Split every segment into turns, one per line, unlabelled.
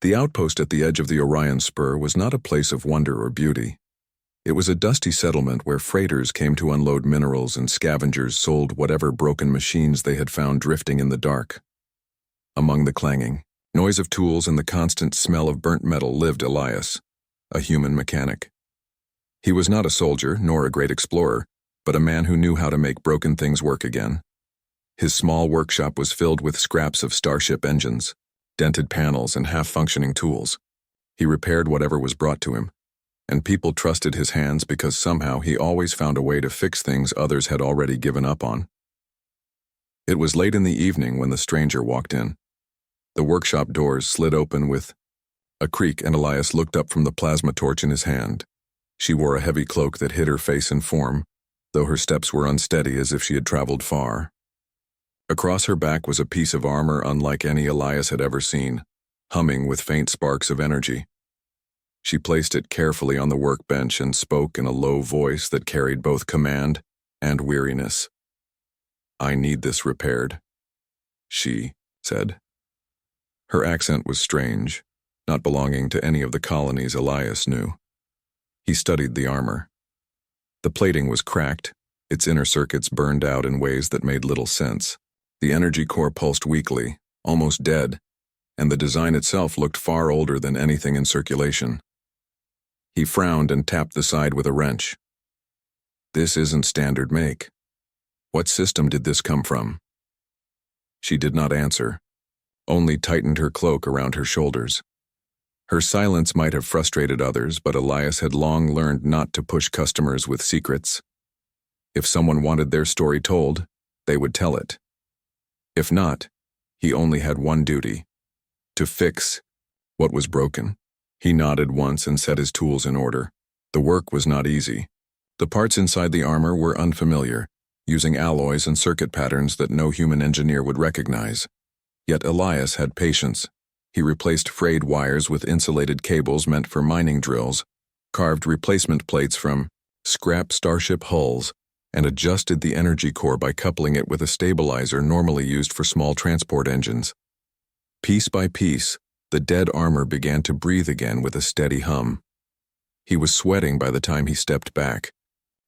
The outpost at the edge of the Orion Spur was not a place of wonder or beauty. It was a dusty settlement where freighters came to unload minerals and scavengers sold whatever broken machines they had found drifting in the dark. Among the clanging noise of tools and the constant smell of burnt metal lived Elias, a human mechanic. He was not a soldier nor a great explorer, but a man who knew how to make broken things work again. His small workshop was filled with scraps of starship engines, dented panels, and half-functioning tools. He repaired whatever was brought to him, and people trusted his hands because somehow he always found a way to fix things others had already given up on. It was late in the evening when the stranger walked in. The workshop doors slid open with a creak, and Elias looked up from the plasma torch in his hand. She wore a heavy cloak that hid her face and form, though her steps were unsteady as if she had traveled far. Across her back was a piece of armor unlike any Elias had ever seen, humming with faint sparks of energy. She placed it carefully on the workbench and spoke in a low voice that carried both command and weariness. "I need this repaired," she said. Her accent was strange, not belonging to any of the colonies Elias knew. He studied the armor. The plating was cracked, its inner circuits burned out in ways that made little sense. The energy core pulsed weakly, almost dead, and the design itself looked far older than anything in circulation. He frowned and tapped the side with a wrench. "This isn't standard make. What system did this come from?" She did not answer, only tightened her cloak around her shoulders. Her silence might have frustrated others, but Elias had long learned not to push customers with secrets. If someone wanted their story told, they would tell it. If not, he only had one duty: to fix what was broken. He nodded once and set his tools in order. The work was not easy. The parts inside the armor were unfamiliar, using alloys and circuit patterns that no human engineer would recognize. Yet Elias had patience. He replaced frayed wires with insulated cables meant for mining drills, carved replacement plates from scrap starship hulls, and adjusted the energy core by coupling it with a stabilizer normally used for small transport engines. Piece by piece, the dead armor began to breathe again with a steady hum. He was sweating by the time he stepped back,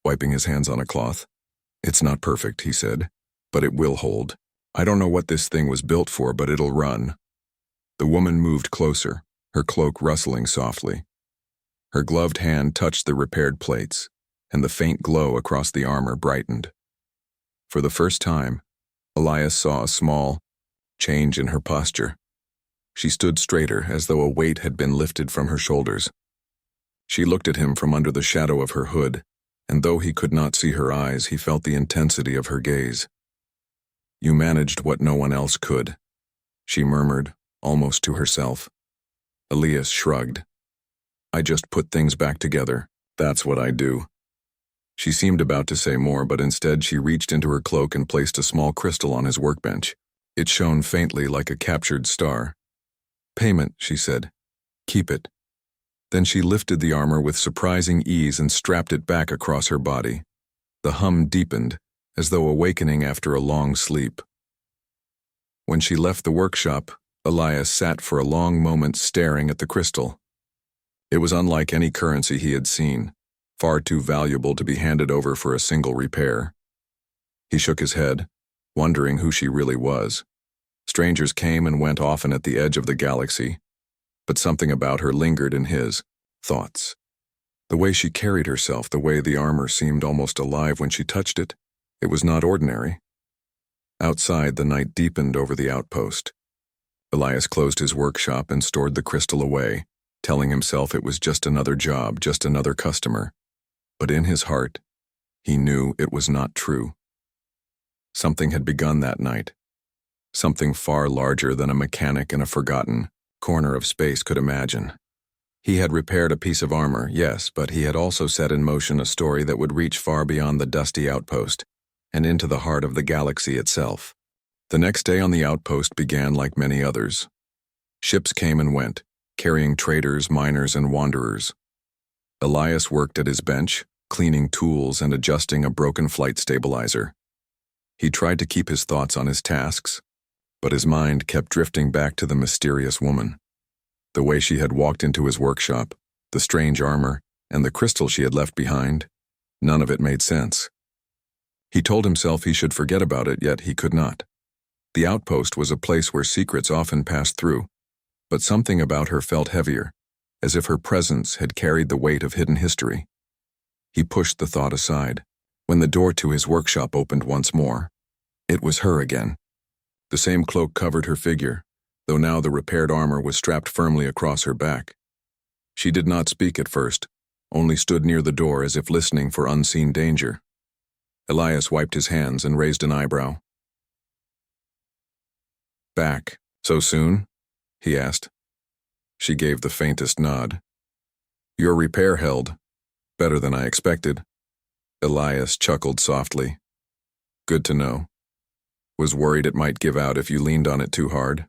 wiping his hands on a cloth. "It's not perfect," he said, "but it will hold. I don't know what this thing was built for, but it'll run." The woman moved closer, her cloak rustling softly. Her gloved hand touched the repaired plates, and the faint glow across the armor brightened. For the first time, Elias saw a small change in her posture. She stood straighter, as though a weight had been lifted from her shoulders. She looked at him from under the shadow of her hood, and though he could not see her eyes, he felt the intensity of her gaze. "You managed what no one else could," she murmured, almost to herself. Elias shrugged. "I just put things back together. That's what I do." She seemed about to say more, but instead she reached into her cloak and placed a small crystal on his workbench. It shone faintly like a captured star. "Payment," she said. "Keep it." Then she lifted the armor with surprising ease and strapped it back across her body. The hum deepened, as though awakening after a long sleep. When she left the workshop, Elias sat for a long moment staring at the crystal. It was unlike any currency he had seen, far too valuable to be handed over for a single repair. He shook his head, wondering who she really was. Strangers came and went often at the edge of the galaxy, but something about her lingered in his thoughts. The way she carried herself, the way the armor seemed almost alive when she touched it, it was not ordinary. Outside, the night deepened over the outpost. Elias closed his workshop and stored the crystal away, telling himself it was just another job, just another customer. But in his heart, he knew it was not true. Something had begun that night. Something far larger than a mechanic in a forgotten corner of space could imagine. He had repaired a piece of armor, yes, but he had also set in motion a story that would reach far beyond the dusty outpost and into the heart of the galaxy itself. The next day on the outpost began like many others. Ships came and went, carrying traders, miners, and wanderers. Elias worked at his bench, cleaning tools and adjusting a broken flight stabilizer. He tried to keep his thoughts on his tasks, but his mind kept drifting back to the mysterious woman. The way she had walked into his workshop, the strange armor, and the crystal she had left behind, none of it made sense. He told himself he should forget about it, yet he could not. The outpost was a place where secrets often passed through, but something about her felt heavier, as if her presence had carried the weight of hidden history. He pushed the thought aside, when the door to his workshop opened once more. It was her again. The same cloak covered her figure, though now the repaired armor was strapped firmly across her back. She did not speak at first, only stood near the door as if listening for unseen danger. Elias wiped his hands and raised an eyebrow. "Back, so soon?" he asked. She gave the faintest nod. "Your repair held. Better than I expected." Elias chuckled softly. "Good to know. Was worried it might give out if you leaned on it too hard."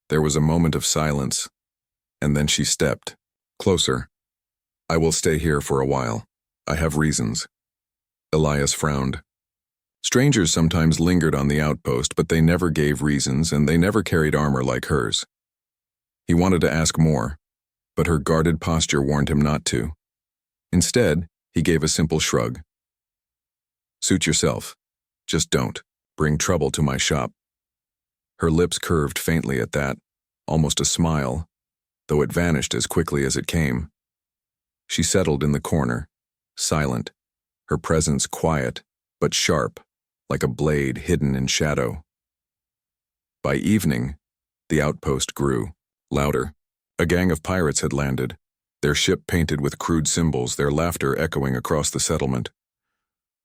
There was a moment of silence, and then she stepped closer. "I will stay here for a while. I have reasons." Elias frowned. Strangers sometimes lingered on the outpost, but they never gave reasons, and they never carried armor like hers. He wanted to ask more, but her guarded posture warned him not to. Instead, he gave a simple shrug. "Suit yourself. Just don't bring trouble to my shop." Her lips curved faintly at that, almost a smile, though it vanished as quickly as it came. She settled in the corner, silent, her presence quiet but sharp, like a blade hidden in shadow. By evening, the outpost grew, louder. A gang of pirates had landed, their ship painted with crude symbols, their laughter echoing across the settlement.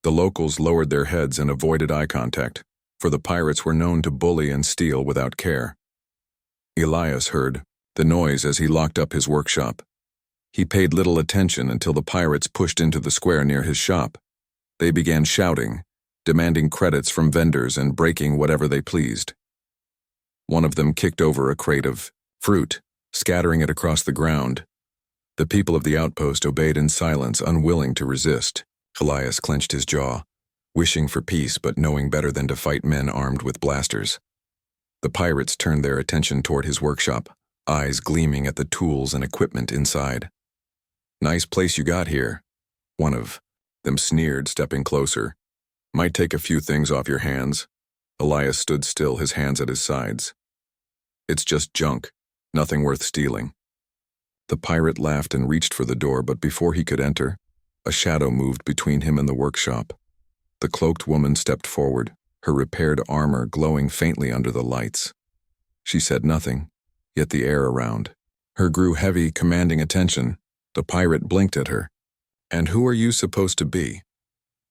The locals lowered their heads and avoided eye contact, for the pirates were known to bully and steal without care. Elias heard the noise as he locked up his workshop. He paid little attention until the pirates pushed into the square near his shop. They began shouting, demanding credits from vendors and breaking whatever they pleased. One of them kicked over a crate of fruit, scattering it across the ground. The people of the outpost obeyed in silence, unwilling to resist. Elias clenched his jaw, wishing for peace but knowing better than to fight men armed with blasters. The pirates turned their attention toward his workshop, eyes gleaming at the tools and equipment inside. "Nice place you got here," one of them sneered, stepping closer. "Might take a few things off your hands." Elias stood still, his hands at his sides. "It's just junk, nothing worth stealing." The pirate laughed and reached for the door, but before he could enter, a shadow moved between him and the workshop. The cloaked woman stepped forward, her repaired armor glowing faintly under the lights. She said nothing, yet the air around her grew heavy, commanding attention. The pirate blinked at her. "And who are you supposed to be?"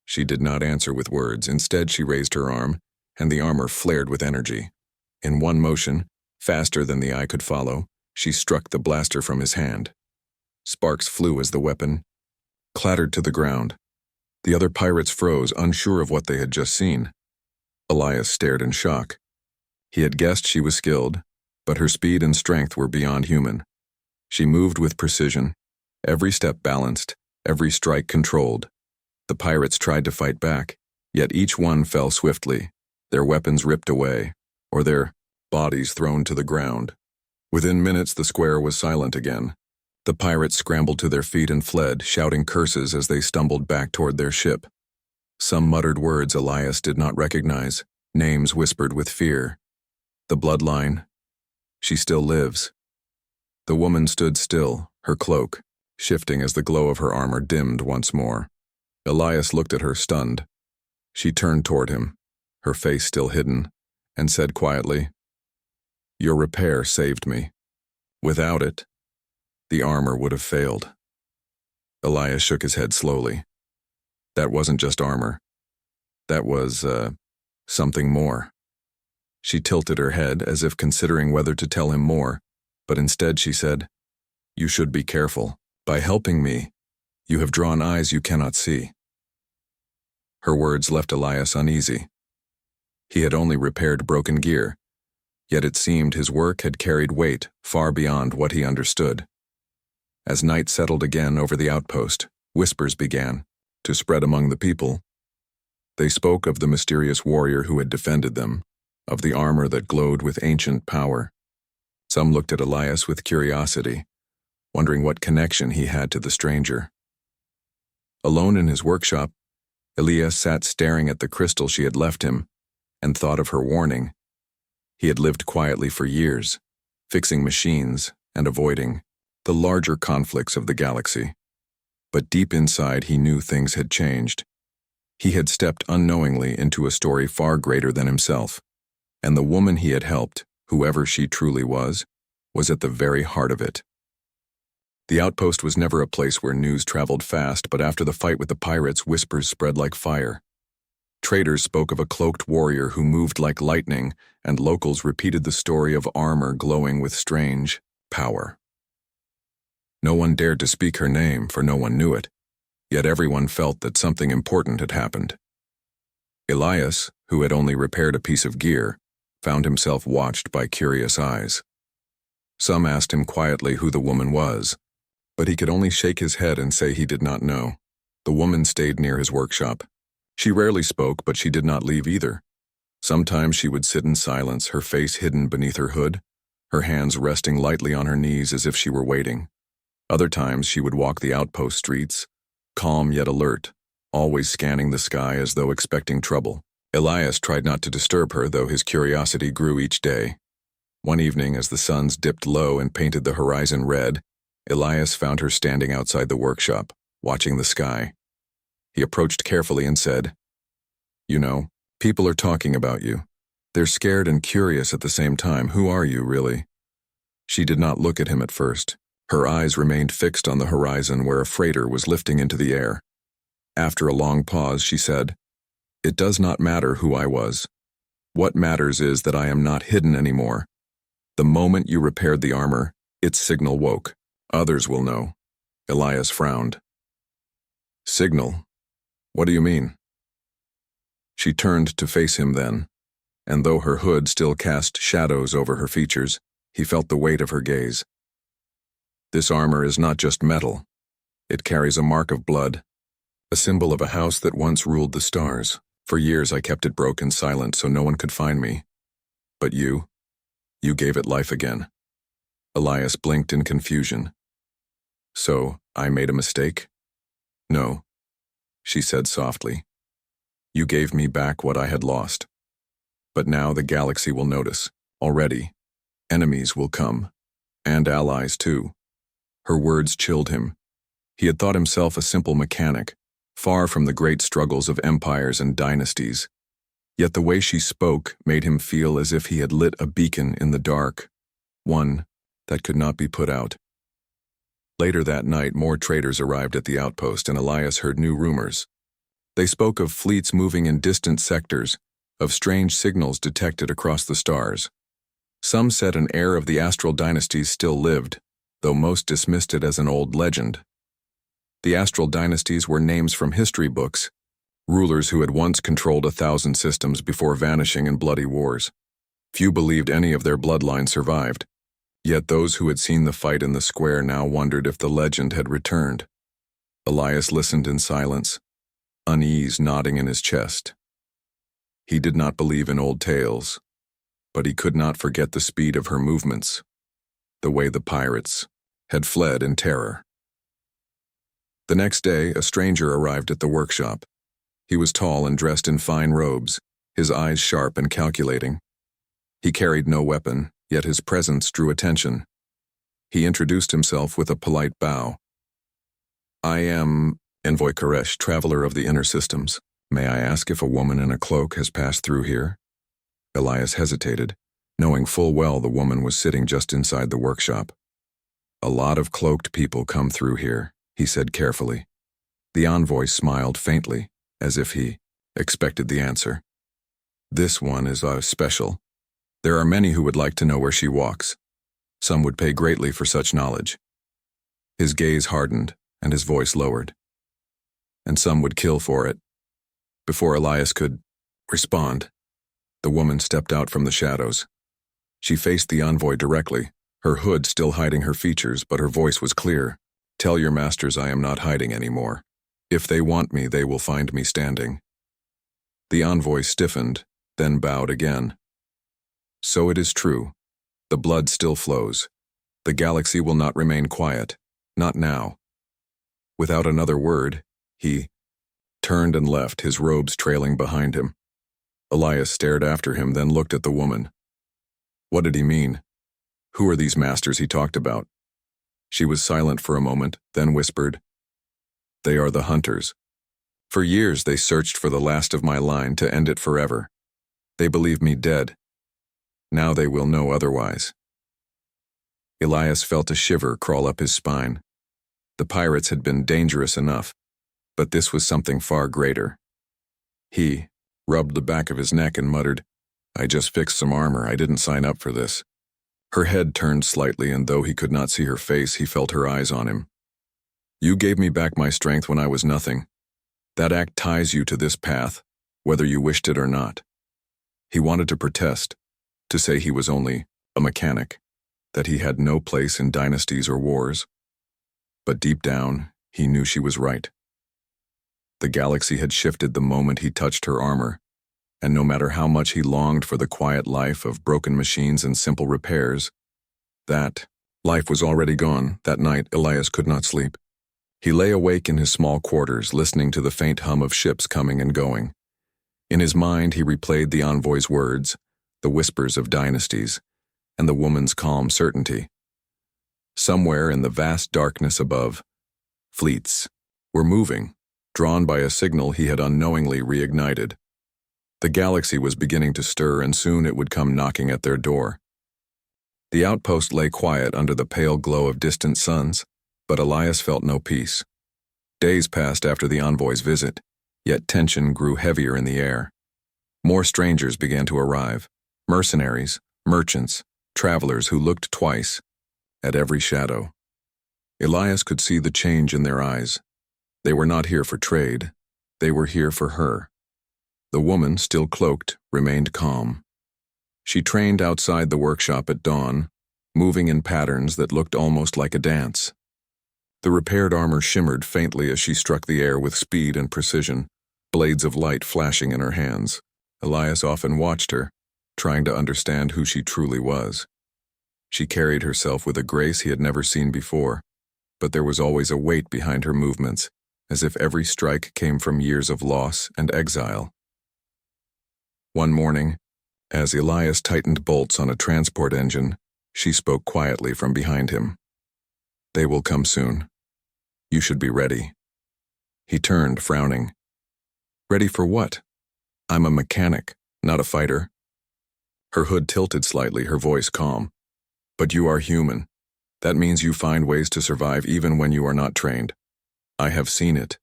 She did not answer with words. Instead, she raised her arm, and the armor flared with energy. In one motion, faster than the eye could follow, she struck the blaster from his hand. Sparks flew as the weapon clattered to the ground. The other pirates froze, unsure of what they had just seen. Elias stared in shock. He had guessed she was skilled, but her speed and strength were beyond human. She moved with precision, every step balanced, every strike controlled. The pirates tried to fight back, yet each one fell swiftly, their weapons ripped away, or their bodies thrown to the ground. Within minutes, the square was silent again. The pirates scrambled to their feet and fled, shouting curses as they stumbled back toward their ship. Some muttered words Elias did not recognize, names whispered with fear. The bloodline. She still lives. The woman stood still, her cloak shifting as the glow of her armor dimmed once more. Elias looked at her, stunned. She turned toward him, her face still hidden, and said quietly, "Your repair saved me. Without it, the armor would have failed." Elias shook his head slowly. That wasn't just armor. That was, something more. She tilted her head as if considering whether to tell him more, but instead she said, "You should be careful. By helping me, you have drawn eyes you cannot see." Her words left Elias uneasy. He had only repaired broken gear, yet it seemed his work had carried weight far beyond what he understood. As night settled again over the outpost, whispers began to spread among the people. They spoke of the mysterious warrior who had defended them, of the armor that glowed with ancient power. Some looked at Elias with curiosity, wondering what connection he had to the stranger. Alone in his workshop, Elias sat staring at the crystal she had left him and thought of her warning. He had lived quietly for years, fixing machines and avoiding the larger conflicts of the galaxy. But deep inside he knew things had changed. He had stepped unknowingly into a story far greater than himself, and the woman he had helped, whoever she truly was at the very heart of it. The outpost was never a place where news traveled fast, but after the fight with the pirates, whispers spread like fire. Traders spoke of a cloaked warrior who moved like lightning, and locals repeated the story of armor glowing with strange power. No one dared to speak her name, for no one knew it, yet everyone felt that something important had happened. Elias, who had only repaired a piece of gear, found himself watched by curious eyes. Some asked him quietly who the woman was, but he could only shake his head and say he did not know. The woman stayed near his workshop. She rarely spoke, but she did not leave either. Sometimes she would sit in silence, her face hidden beneath her hood, her hands resting lightly on her knees as if she were waiting. Other times she would walk the outpost streets, calm yet alert, always scanning the sky as though expecting trouble. Elias tried not to disturb her, though his curiosity grew each day. One evening, as the suns dipped low and painted the horizon red, Elias found her standing outside the workshop, watching the sky. He approached carefully and said, "You know, people are talking about you. They're scared and curious at the same time. Who are you, really?" She did not look at him at first. Her eyes remained fixed on the horizon where a freighter was lifting into the air. After a long pause, she said, "It does not matter who I was. What matters is that I am not hidden anymore. The moment you repaired the armor, its signal woke. Others will know." Elias frowned. "Signal? What do you mean?" She turned to face him then, and though her hood still cast shadows over her features, he felt the weight of her gaze. "This armor is not just metal. It carries a mark of blood, a symbol of a house that once ruled the stars. For years I kept it broken silent so no one could find me. But you gave it life again." Elias blinked in confusion. "So, I made a mistake?" "No," she said softly. "You gave me back what I had lost. But now the galaxy will notice. Already, enemies will come. And allies too." Her words chilled him. He had thought himself a simple mechanic, far from the great struggles of empires and dynasties. Yet the way she spoke made him feel as if he had lit a beacon in the dark, one that could not be put out. Later that night, more traders arrived at the outpost, and Elias heard new rumors. They spoke of fleets moving in distant sectors, of strange signals detected across the stars. Some said an heir of the astral dynasties still lived, though most dismissed it as an old legend. The astral dynasties were names from history books, rulers who had once controlled 1,000 systems before vanishing in bloody wars. Few believed any of their bloodline survived, yet those who had seen the fight in the square now wondered if the legend had returned. Elias listened in silence, unease knotting in his chest. He did not believe in old tales, but he could not forget the speed of her movements, the way the pirates had fled in terror. The next day, a stranger arrived at the workshop. He was tall and dressed in fine robes, his eyes sharp and calculating. He carried no weapon, yet his presence drew attention. He introduced himself with a polite bow. "I am Envoy Koresh, traveler of the inner systems. May I ask if a woman in a cloak has passed through here?" Elias hesitated, knowing full well the woman was sitting just inside the workshop. "A lot of cloaked people come through here," he said carefully. The envoy smiled faintly, as if he expected the answer. "This one is special. There are many who would like to know where she walks. Some would pay greatly for such knowledge." His gaze hardened, and his voice lowered. "And some would kill for it." Before Elias could respond, the woman stepped out from the shadows. She faced the envoy directly, her hood still hiding her features, but her voice was clear. "Tell your masters I am not hiding anymore. If they want me, they will find me standing." The envoy stiffened, then bowed again. "So it is true. The blood still flows. The galaxy will not remain quiet. Not now. Without another word, he turned and left, his robes trailing behind him. Elias stared after him, then looked at the woman. What did he mean? Who are these masters he talked about? She was silent for a moment, then whispered, "They are the hunters. For years they searched for the last of my line to end it forever. They believed me dead. Now they will know otherwise." Elias felt a shiver crawl up his spine. The pirates had been dangerous enough, but this was something far greater. He rubbed the back of his neck and muttered, "I just fixed some armor. I didn't sign up for this." Her head turned slightly, and though he could not see her face, he felt her eyes on him. "You gave me back my strength when I was nothing. That act ties you to this path, whether you wished it or not." He wanted to protest, to say he was only a mechanic, that he had no place in dynasties or wars. But deep down, he knew she was right. The galaxy had shifted the moment he touched her armor, and no matter how much he longed for the quiet life of broken machines and simple repairs, that life was already gone. That night, Elias could not sleep. He lay awake in his small quarters, listening to the faint hum of ships coming and going. In his mind, he replayed the envoy's words, the whispers of dynasties, and the woman's calm certainty. Somewhere in the vast darkness above, fleets were moving, drawn by a signal he had unknowingly reignited. The galaxy was beginning to stir, and soon it would come knocking at their door. The outpost lay quiet under the pale glow of distant suns, but Elias felt no peace. Days passed after the envoy's visit, yet tension grew heavier in the air. More strangers began to arrive, mercenaries, merchants, travelers who looked twice at every shadow. Elias could see the change in their eyes. They were not here for trade. They were here for her. The woman, still cloaked, remained calm. She trained outside the workshop at dawn, moving in patterns that looked almost like a dance. The repaired armor shimmered faintly as she struck the air with speed and precision, blades of light flashing in her hands. Elias often watched her, trying to understand who she truly was. She carried herself with a grace he had never seen before, but there was always a weight behind her movements, as if every strike came from years of loss and exile. One morning, as Elias tightened bolts on a transport engine, she spoke quietly from behind him. "They will come soon. You should be ready." He turned, frowning. "Ready for what? I'm a mechanic, not a fighter." Her hood tilted slightly, her voice calm. "But you are human. That means you find ways to survive even when you are not trained. I have seen it."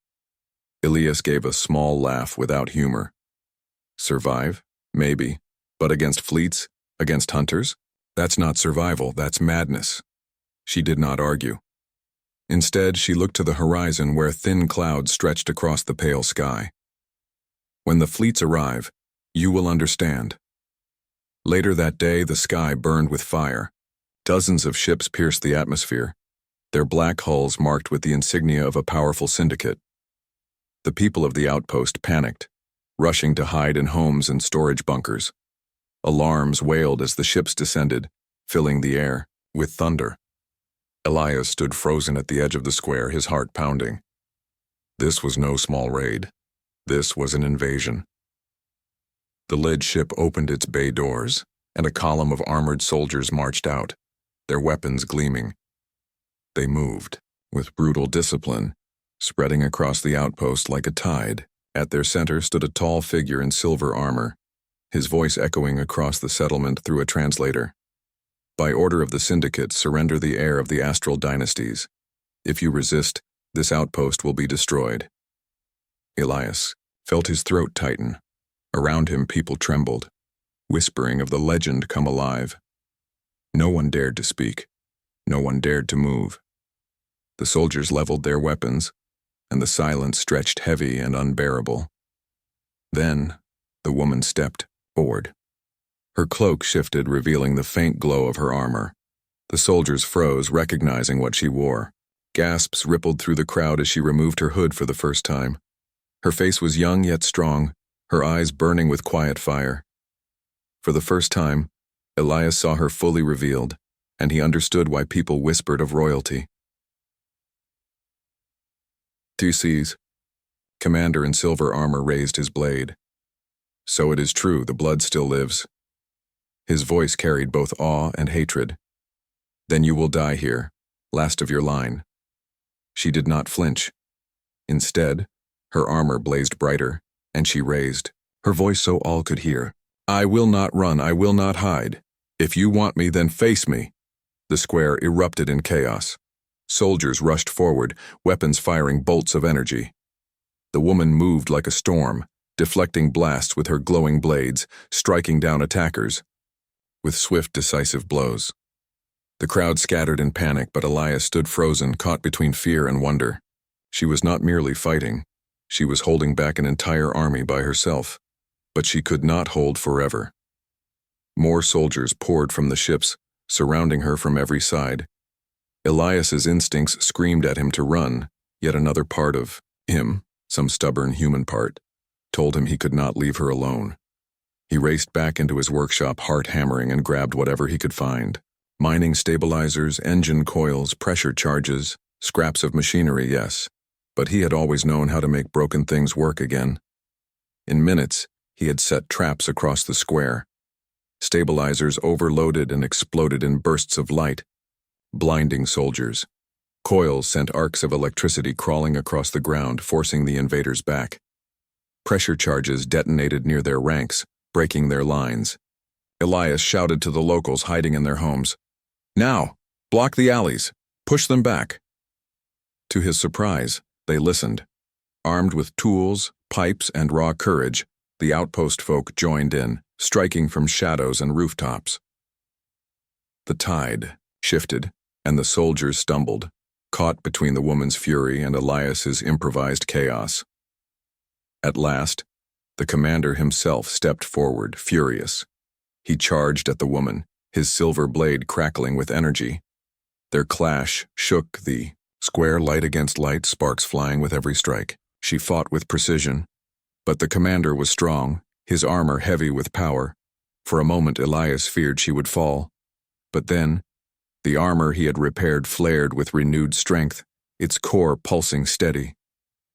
Elias gave a small laugh without humor. "Survive? Maybe. But against fleets? Against hunters? That's not survival, that's madness." She did not argue. Instead, she looked to the horizon where thin clouds stretched across the pale sky. "When the fleets arrive, you will understand." Later that day, the sky burned with fire. Dozens of ships pierced the atmosphere, their black hulls marked with the insignia of a powerful syndicate. The people of the outpost panicked, rushing to hide in homes and storage bunkers. Alarms wailed as the ships descended, filling the air with thunder. Elias stood frozen at the edge of the square, his heart pounding. This was no small raid. This was an invasion. The lead ship opened its bay doors, and a column of armored soldiers marched out, their weapons gleaming. They moved, with brutal discipline, spreading across the outpost like a tide. At their center stood a tall figure in silver armor, his voice echoing across the settlement through a translator. "By order of the syndicate, surrender the heir of the astral dynasties. If you resist, this outpost will be destroyed." Elias felt his throat tighten. Around him, people trembled, whispering of the legend come alive. No one dared to speak. No one dared to move. The soldiers leveled their weapons, and the silence stretched heavy and unbearable. Then, the woman stepped forward. Her cloak shifted, revealing the faint glow of her armor. The soldiers froze, recognizing what she wore. Gasps rippled through the crowd as she removed her hood for the first time. Her face was young yet strong, her eyes burning with quiet fire. For the first time, Elias saw her fully revealed, and he understood why people whispered of royalty. "Theses." Commander in silver armor raised his blade. "So it is true, the blood still lives." His voice carried both awe and hatred. "Then you will die here, last of your line." She did not flinch. Instead, her armor blazed brighter, and she raised, her voice so all could hear. "I will not run, I will not hide. If you want me, then face me." The square erupted in chaos. Soldiers rushed forward, weapons firing bolts of energy. The woman moved like a storm, deflecting blasts with her glowing blades, striking down attackers with swift, decisive blows. The crowd scattered in panic, but Elias stood frozen, caught between fear and wonder. She was not merely fighting. She was holding back an entire army by herself. But she could not hold forever. More soldiers poured from the ships, surrounding her from every side. Elias's instincts screamed at him to run, yet another part of him, some stubborn human part, told him he could not leave her alone. He raced back into his workshop, heart hammering, and grabbed whatever he could find. Mining stabilizers, engine coils, pressure charges, scraps of machinery, yes. But he had always known how to make broken things work again. In minutes, he had set traps across the square. Stabilizers overloaded and exploded in bursts of light, blinding soldiers. Coils sent arcs of electricity crawling across the ground, forcing the invaders back. Pressure charges detonated near their ranks, breaking their lines. Elias shouted to the locals hiding in their homes, "Now! Block the alleys! Push them back!" To his surprise, they listened. Armed with tools, pipes, and raw courage, the outpost folk joined in, striking from shadows and rooftops. The tide shifted, and the soldiers stumbled, caught between the woman's fury and Elias's improvised chaos. At last, the commander himself stepped forward, furious. He charged at the woman, his silver blade crackling with energy. Their clash shook the square, light against light, sparks flying with every strike. She fought with precision, but the commander was strong, his armor heavy with power. For a moment Elias feared she would fall. But then, the armor he had repaired flared with renewed strength, its core pulsing steady.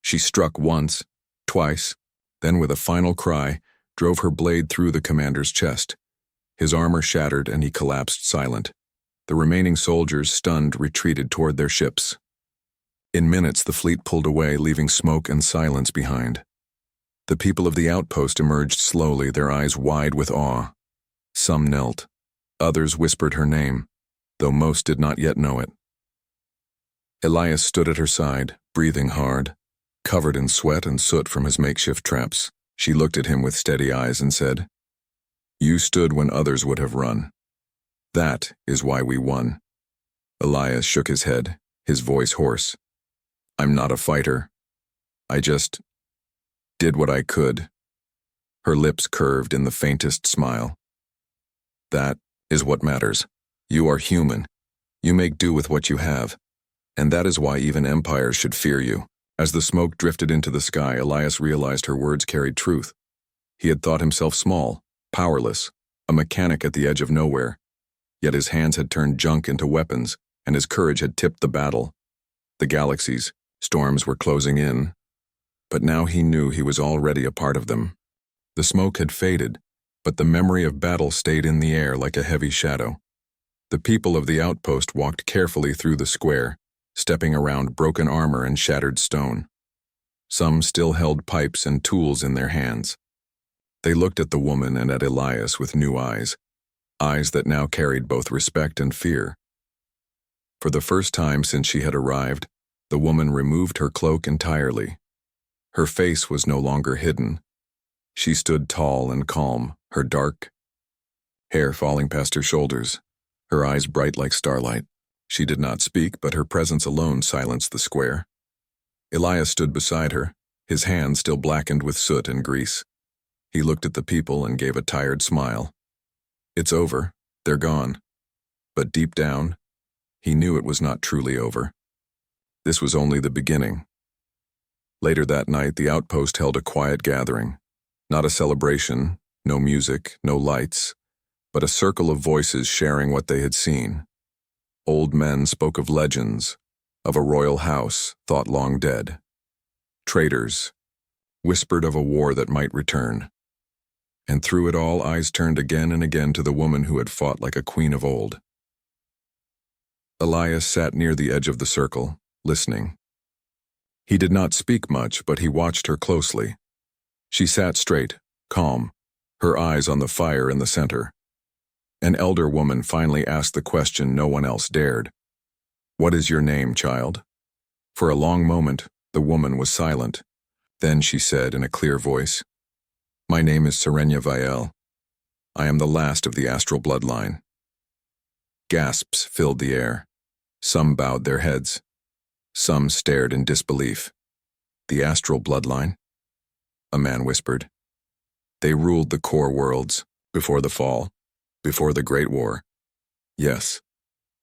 She struck once, twice, then with a final cry, drove her blade through the commander's chest. His armor shattered and he collapsed silent. The remaining soldiers, stunned, retreated toward their ships. In minutes the fleet pulled away, leaving smoke and silence behind. The people of the outpost emerged slowly, their eyes wide with awe. Some knelt. Others whispered her name, though most did not yet know it. Elias stood at her side, breathing hard, covered in sweat and soot from his makeshift traps. She looked at him with steady eyes and said, "You stood when others would have run. That is why we won." Elias shook his head, his voice hoarse. "I'm not a fighter. I just did what I could." Her lips curved in the faintest smile. "That is what matters. You are human. You make do with what you have. And that is why even empires should fear you." As the smoke drifted into the sky, Elias realized her words carried truth. He had thought himself small, powerless, a mechanic at the edge of nowhere. Yet his hands had turned junk into weapons, and his courage had tipped the battle. The galaxies, storms were closing in. But now he knew he was already a part of them. The smoke had faded, but the memory of battle stayed in the air like a heavy shadow. The people of the outpost walked carefully through the square, stepping around broken armor and shattered stone. Some still held pipes and tools in their hands. They looked at the woman and at Elias with new eyes, eyes that now carried both respect and fear. For the first time since she had arrived, the woman removed her cloak entirely. Her face was no longer hidden. She stood tall and calm, her dark hair falling past her shoulders, her eyes bright like starlight. She did not speak, but her presence alone silenced the square. Elias stood beside her, his hands still blackened with soot and grease. He looked at the people and gave a tired smile. It's over, they're gone. But deep down, he knew it was not truly over. This was only the beginning. Later that night, the outpost held a quiet gathering. Not a celebration, no music, no lights, but a circle of voices sharing what they had seen. Old men spoke of legends, of a royal house thought long dead. Traitors whispered of a war that might return. And through it all, eyes turned again and again to the woman who had fought like a queen of old. Elias sat near the edge of the circle, listening. He did not speak much, but he watched her closely. She sat straight, calm, her eyes on the fire in the center. An elder woman finally asked the question no one else dared. "What is your name, child?" For a long moment, the woman was silent. Then she said in a clear voice, "My name is Serenia Viel. I am the last of the astral bloodline." Gasps filled the air. Some bowed their heads. Some stared in disbelief. "The astral bloodline?" a man whispered. "They ruled the core worlds, before the fall, before the Great War." "Yes,"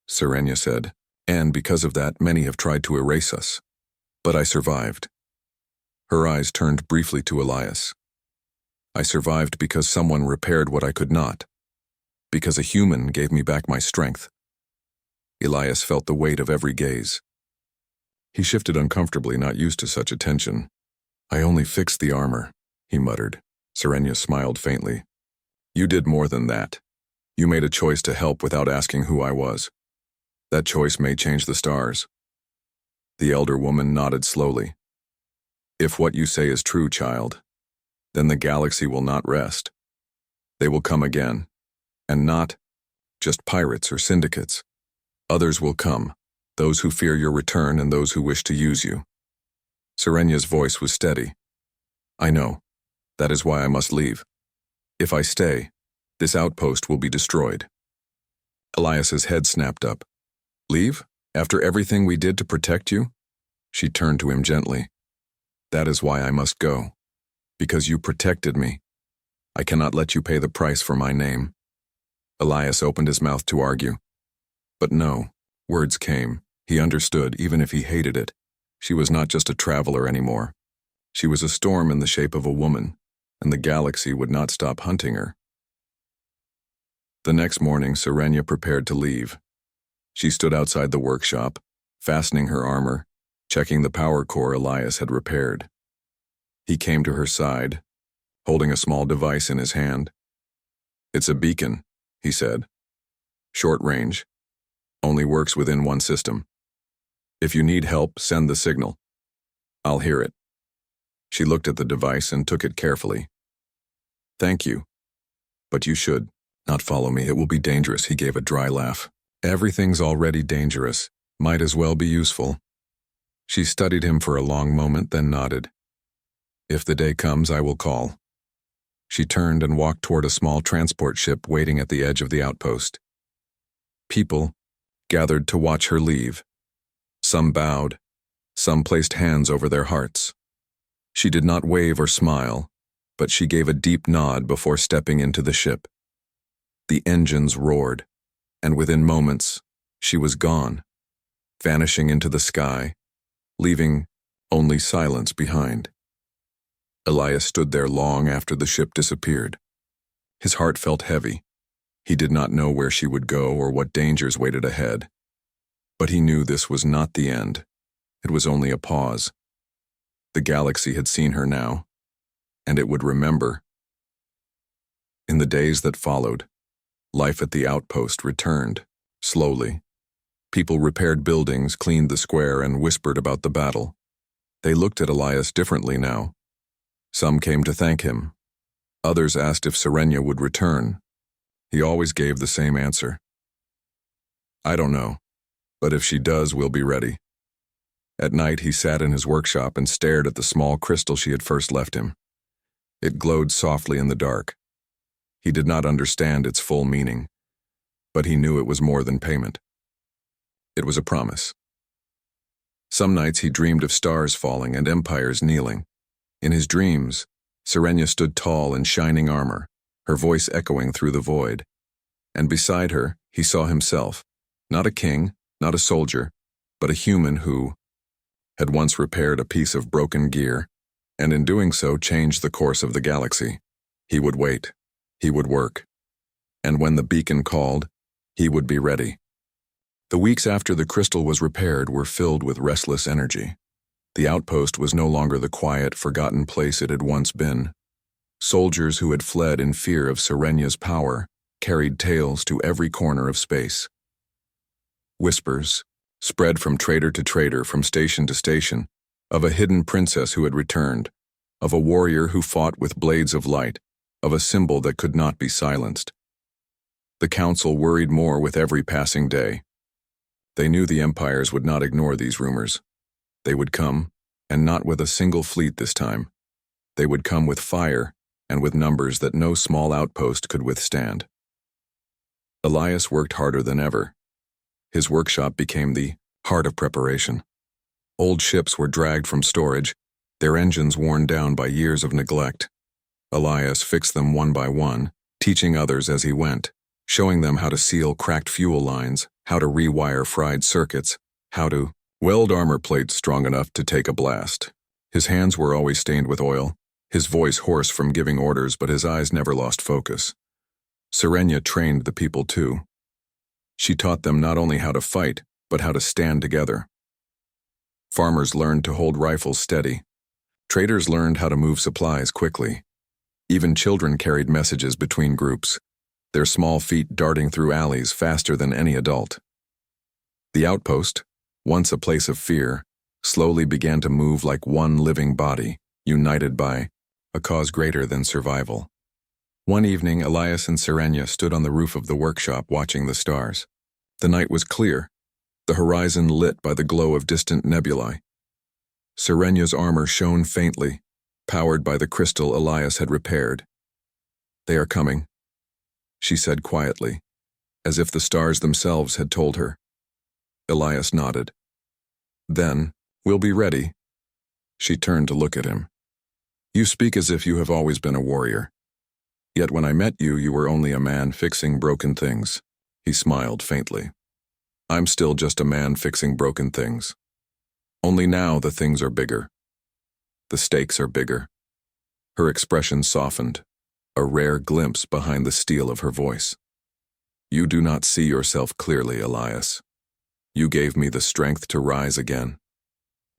Serenia said, "and because of that, many have tried to erase us. But I survived." Her eyes turned briefly to Elias. "I survived because someone repaired what I could not. Because a human gave me back my strength." Elias felt the weight of every gaze. He shifted uncomfortably, not used to such attention. "I only fixed the armor," he muttered. Serenia smiled faintly. "You did more than that. You made a choice to help without asking who I was. That choice may change the stars." The elder woman nodded slowly. "If what you say is true, child, then the galaxy will not rest. They will come again, and not just pirates or syndicates. Others will come, those who fear your return and those who wish to use you." Serenia's voice was steady. "I know. That is why I must leave. If I stay, this outpost will be destroyed." Elias's head snapped up. "Leave? After everything we did to protect you?" She turned to him gently. "That is why I must go. Because you protected me. I cannot let you pay the price for my name." Elias opened his mouth to argue. But no, words came. He understood, even if he hated it. She was not just a traveler anymore. She was a storm in the shape of a woman, and the galaxy would not stop hunting her. The next morning, Serenia prepared to leave. She stood outside the workshop, fastening her armor, checking the power core Elias had repaired. He came to her side, holding a small device in his hand. "It's a beacon," he said. "Short range. Only works within one system. If you need help, send the signal. I'll hear it." She looked at the device and took it carefully. "Thank you. But you should not follow me. It will be dangerous." He gave a dry laugh. "Everything's already dangerous. Might as well be useful." She studied him for a long moment, then nodded. "If the day comes, I will call." She turned and walked toward a small transport ship waiting at the edge of the outpost. People gathered to watch her leave. Some bowed, some placed hands over their hearts. She did not wave or smile, but she gave a deep nod before stepping into the ship. The engines roared, and within moments, she was gone, vanishing into the sky, leaving only silence behind. Elias stood there long after the ship disappeared. His heart felt heavy. He did not know where she would go or what dangers waited ahead. But he knew this was not the end. It was only a pause. The galaxy had seen her now, and it would remember. In the days that followed, life at the outpost returned, slowly. People repaired buildings, cleaned the square, and whispered about the battle. They looked at Elias differently now. Some came to thank him. Others asked if Serenia would return. He always gave the same answer. "I don't know, but if she does, we'll be ready." At night, he sat in his workshop and stared at the small crystal she had first left him. It glowed softly in the dark. He did not understand its full meaning, but he knew it was more than payment. It was a promise. Some nights he dreamed of stars falling and empires kneeling. In his dreams, Serenia stood tall in shining armor, her voice echoing through the void. And beside her, he saw himself, not a king, not a soldier, but a human who had once repaired a piece of broken gear, and in doing so changed the course of the galaxy. He would wait. He would work. and when the beacon called, he would be ready. The weeks after the crystal was repaired were filled with restless energy. The outpost was no longer the quiet, forgotten place it had once been. Soldiers who had fled in fear of Serenya's power carried tales to every corner of space. Whispers spread from trader to trader, from station to station, of a hidden princess who had returned, of a warrior who fought with blades of light, of a symbol that could not be silenced. The council worried more with every passing day. They knew the empires would not ignore these rumors. They would come, and not with a single fleet this time. They would come with fire and with numbers that no small outpost could withstand. Elias worked harder than ever. His workshop became the heart of preparation. Old ships were dragged from storage, their engines worn down by years of neglect. Elias fixed them one by one, teaching others as he went, showing them how to seal cracked fuel lines, how to rewire fried circuits, how to weld armor plates strong enough to take a blast. His hands were always stained with oil, his voice hoarse from giving orders, but his eyes never lost focus. Serenya trained the people too. She taught them not only how to fight, but how to stand together. Farmers learned to hold rifles steady. Traders learned how to move supplies quickly. Even children carried messages between groups, their small feet darting through alleys faster than any adult. The outpost, once a place of fear, slowly began to move like one living body, united by a cause greater than survival. One evening, Elias and Serenya stood on the roof of the workshop watching the stars. The night was clear, the horizon lit by the glow of distant nebulae. Serenya's armor shone faintly, powered by the crystal Elias had repaired. "They are coming," she said quietly, as if the stars themselves had told her. Elias nodded. "Then, we'll be ready." She turned to look at him. "You speak as if you have always been a warrior. Yet when I met you, you were only a man fixing broken things." He smiled faintly. "I'm still just a man fixing broken things. Only now the things are bigger. The stakes are bigger." Her expression softened, a rare glimpse behind the steel of her voice. "You do not see yourself clearly, Elias. You gave me the strength to rise again.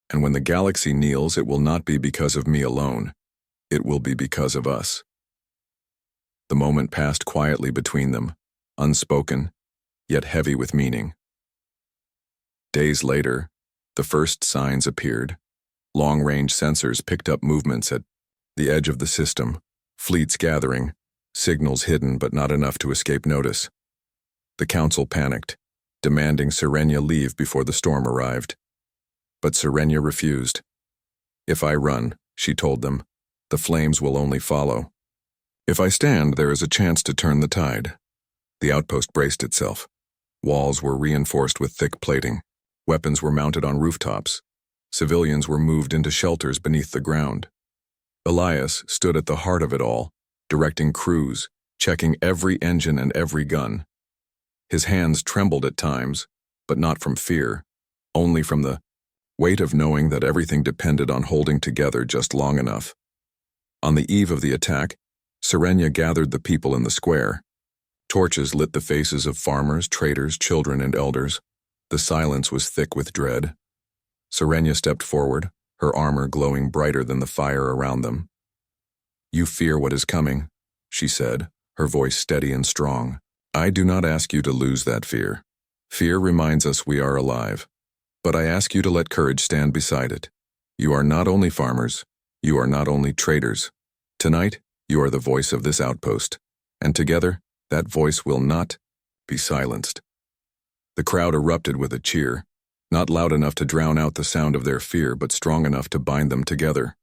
And when the galaxy kneels, it will not be because of me alone. It will be because of us." The moment passed quietly between them, unspoken, yet heavy with meaning. Days later, the first signs appeared. Long-range sensors picked up movements at the edge of the system, fleets gathering, signals hidden but not enough to escape notice. The council panicked, demanding Serenya leave before the storm arrived. But Serenya refused. "If I run," she told them, "the flames will only follow. If I stand, there is a chance to turn the tide." The outpost braced itself. Walls were reinforced with thick plating. Weapons were mounted on rooftops. Civilians were moved into shelters beneath the ground. Elias stood at the heart of it all, directing crews, checking every engine and every gun. His hands trembled at times, but not from fear, only from the weight of knowing that everything depended on holding together just long enough. On the eve of the attack, Serenya gathered the people in the square. Torches lit the faces of farmers, traders, children, and elders. The silence was thick with dread. Serenya stepped forward, her armor glowing brighter than the fire around them. "You fear what is coming," she said, her voice steady and strong. "I do not ask you to lose that fear. Fear reminds us we are alive. But I ask you to let courage stand beside it. You are not only farmers, you are not only traders. Tonight, you are the voice of this outpost, and together, that voice will not be silenced." The crowd erupted with a cheer, not loud enough to drown out the sound of their fear, but strong enough to bind them together.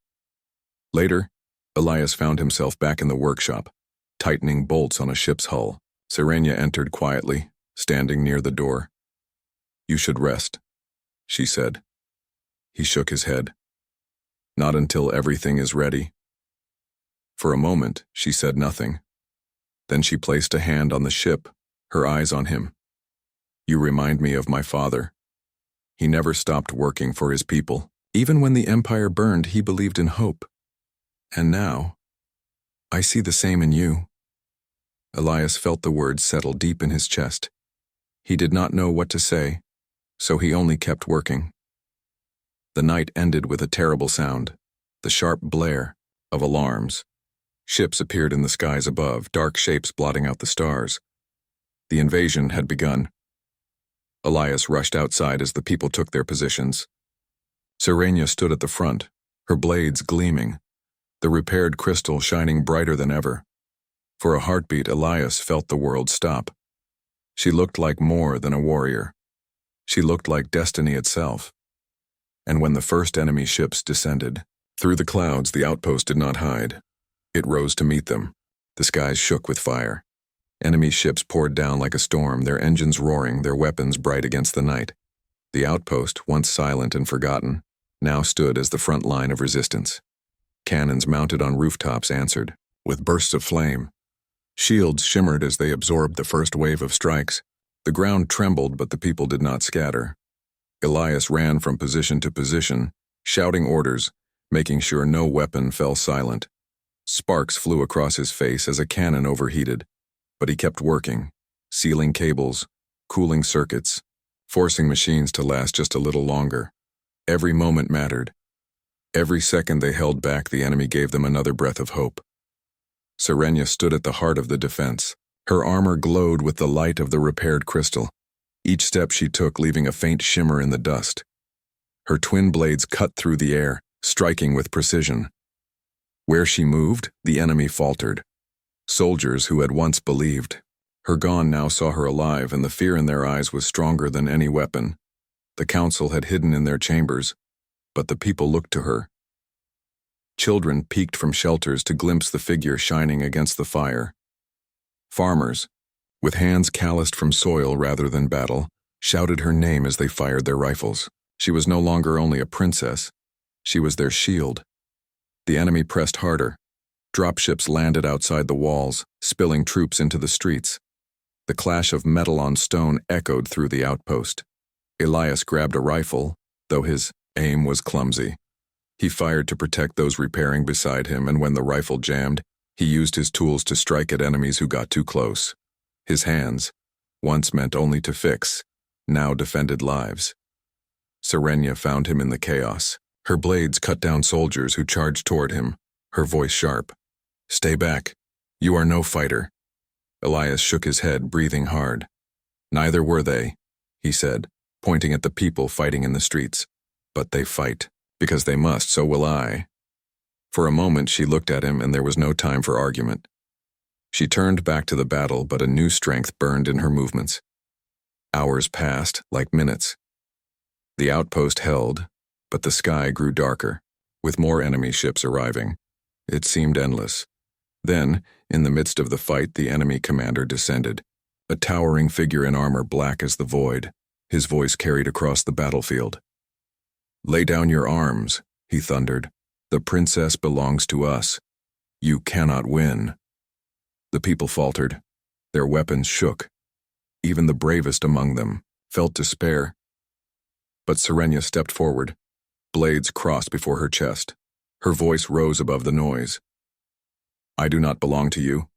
Later, Elias found himself back in the workshop, tightening bolts on a ship's hull. Serenya entered quietly, standing near the door. "You should rest," she said. He shook his head. "Not until everything is ready." For a moment, she said nothing. Then she placed a hand on the ship, her eyes on him. "You remind me of my father. He never stopped working for his people. Even when the empire burned, he believed in hope. And now, I see the same in you." Elias felt the words settle deep in his chest. He did not know what to say, so he only kept working. The night ended with a terrible sound, the sharp blare of alarms. Ships appeared in the skies above, dark shapes blotting out the stars. The invasion had begun. Elias rushed outside as the people took their positions. Sirenia stood at the front, her blades gleaming, the repaired crystal shining brighter than ever. For a heartbeat, Elias felt the world stop. She looked like more than a warrior. She looked like destiny itself. And when the first enemy ships descended, through the clouds the outpost did not hide. It rose to meet them. The skies shook with fire. Enemy ships poured down like a storm, their engines roaring, their weapons bright against the night. The outpost, once silent and forgotten, now stood as the front line of resistance. Cannons mounted on rooftops answered, with bursts of flame. Shields shimmered as they absorbed the first wave of strikes. The ground trembled, but the people did not scatter. Elias ran from position to position, shouting orders, making sure no weapon fell silent. Sparks flew across his face as a cannon overheated, but he kept working, sealing cables, cooling circuits, forcing machines to last just a little longer. Every moment mattered. Every second they held back, the enemy gave them another breath of hope. Sirenia stood at the heart of the defense. Her armor glowed with the light of the repaired crystal, each step she took leaving a faint shimmer in the dust. Her twin blades cut through the air, striking with precision. Where she moved, the enemy faltered. Soldiers who had once believed her gone now saw her alive, and the fear in their eyes was stronger than any weapon. The council had hidden in their chambers, but the people looked to her. Children peeked from shelters to glimpse the figure shining against the fire. Farmers, with hands calloused from soil rather than battle, shouted her name as they fired their rifles. She was no longer only a princess, she was their shield. The enemy pressed harder. Dropships landed outside the walls, spilling troops into the streets. The clash of metal on stone echoed through the outpost. Elias grabbed a rifle, though his aim was clumsy. He fired to protect those repairing beside him, and when the rifle jammed, he used his tools to strike at enemies who got too close. His hands, once meant only to fix, now defended lives. Sirenia found him in the chaos. Her blades cut down soldiers who charged toward him, her voice sharp. "Stay back. You are no fighter." Elias shook his head, breathing hard. "Neither were they," he said, pointing at the people fighting in the streets. "But they fight. Because they must, so will I." For a moment she looked at him, and there was no time for argument. She turned back to the battle, but a new strength burned in her movements. Hours passed, like minutes. The outpost held, but the sky grew darker, with more enemy ships arriving. It seemed endless. Then, in the midst of the fight, the enemy commander descended, a towering figure in armor black as the void. His voice carried across the battlefield. "Lay down your arms," he thundered. "The princess belongs to us. You cannot win." The people faltered. Their weapons shook. Even the bravest among them felt despair. But Sirenia stepped forward. Blades crossed before her chest. Her voice rose above the noise. "I do not belong to you.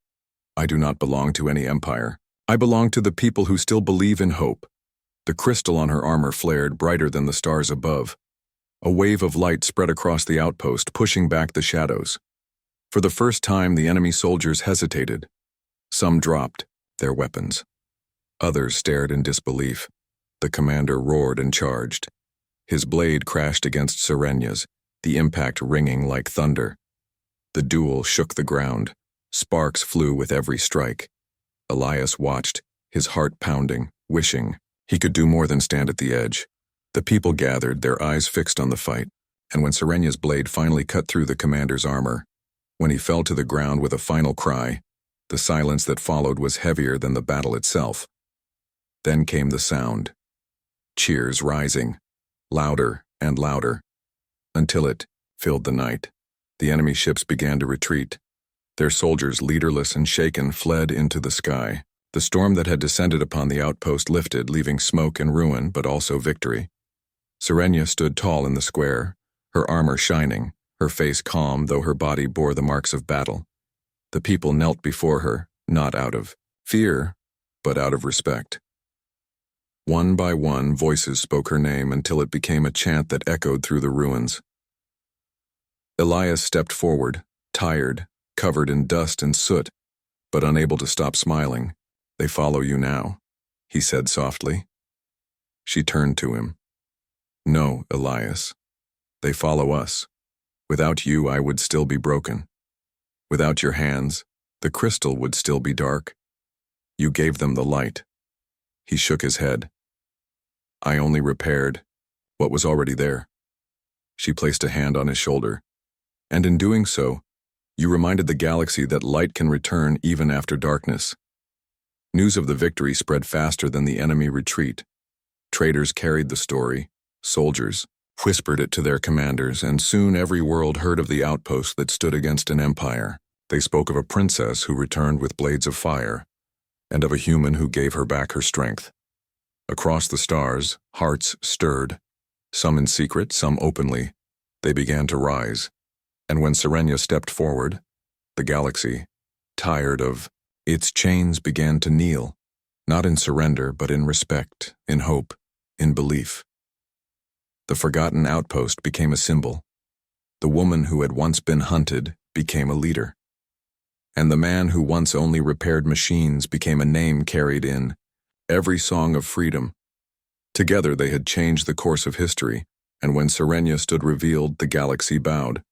I do not belong to any empire. I belong to the people who still believe in hope." The crystal on her armor flared brighter than the stars above. A wave of light spread across the outpost, pushing back the shadows. For the first time, the enemy soldiers hesitated. Some dropped their weapons. Others stared in disbelief. The commander roared and charged. His blade crashed against Sirenia's, the impact ringing like thunder. The duel shook the ground. Sparks flew with every strike. Elias watched, his heart pounding, wishing he could do more than stand at the edge. The people gathered, their eyes fixed on the fight, and when Sirenia's blade finally cut through the commander's armor, when he fell to the ground with a final cry, the silence that followed was heavier than the battle itself. Then came the sound. Cheers rising, louder and louder, until it filled the night. The enemy ships began to retreat. Their soldiers, leaderless and shaken, fled into the sky. The storm that had descended upon the outpost lifted, leaving smoke and ruin, but also victory. Sirenia stood tall in the square, her armor shining, her face calm though her body bore the marks of battle. The people knelt before her, not out of fear, but out of respect. One by one, voices spoke her name until it became a chant that echoed through the ruins. Elias stepped forward, tired, covered in dust and soot, but unable to stop smiling. "They follow you now," he said softly. She turned to him. "No, Elias. They follow us. Without you, I would still be broken. Without your hands, the crystal would still be dark. You gave them the light." He shook his head. "I only repaired what was already there." She placed a hand on his shoulder. "And in doing so, you reminded the galaxy that light can return even after darkness." News of the victory spread faster than the enemy retreat. Traders carried the story, soldiers whispered it to their commanders, and soon every world heard of the outpost that stood against an empire. They spoke of a princess who returned with blades of fire, and of a human who gave her back her strength. Across the stars, hearts stirred, some in secret, some openly. They began to rise. And when Serenia stepped forward, the galaxy, tired of its chains, began to kneel, not in surrender, but in respect, in hope, in belief. The forgotten outpost became a symbol. The woman who had once been hunted became a leader. And the man who once only repaired machines became a name carried in every song of freedom. Together they had changed the course of history, and when Serenia stood revealed, the galaxy bowed.